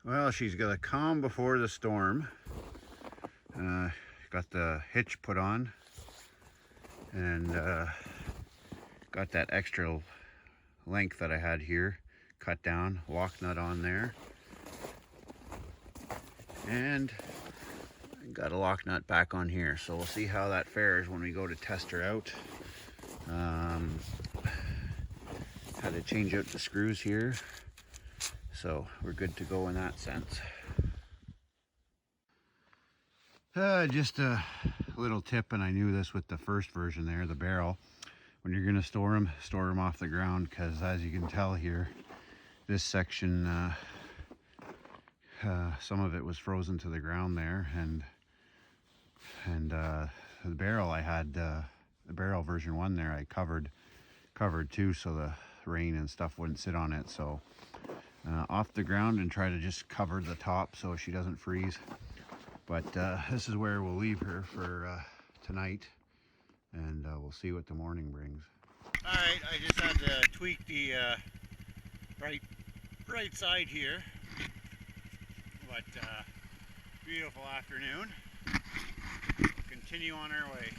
Well, she's got a calm before the storm. Got the hitch put on and got that extra length that I had here cut down, lock nut on there, and got a lock nut back on here. So we'll see how that fares when we go to test her out. Had to change out the screws here, so we're good to go in that sense. Just a little tip, and I knew this with the first version there, the barrel. When you're going to store them off the ground, because as you can tell here, this section, some of it was frozen to the ground there, and the barrel I had, the barrel version 1 there, I covered too, so the rain and stuff wouldn't sit on it. So off the ground and try to just cover the top so she doesn't freeze. But this is where we'll leave her for tonight, and we'll see what the morning brings. All right, I just had to tweak the right side here, but beautiful afternoon. Continue on our way.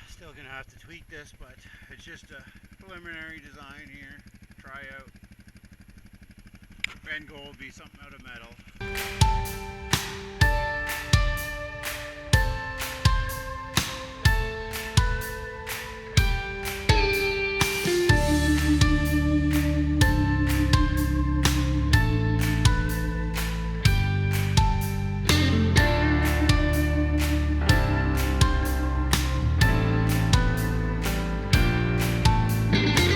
Still gonna have to tweak this, but it's just a preliminary design here. Try out. End goal will be something out of metal.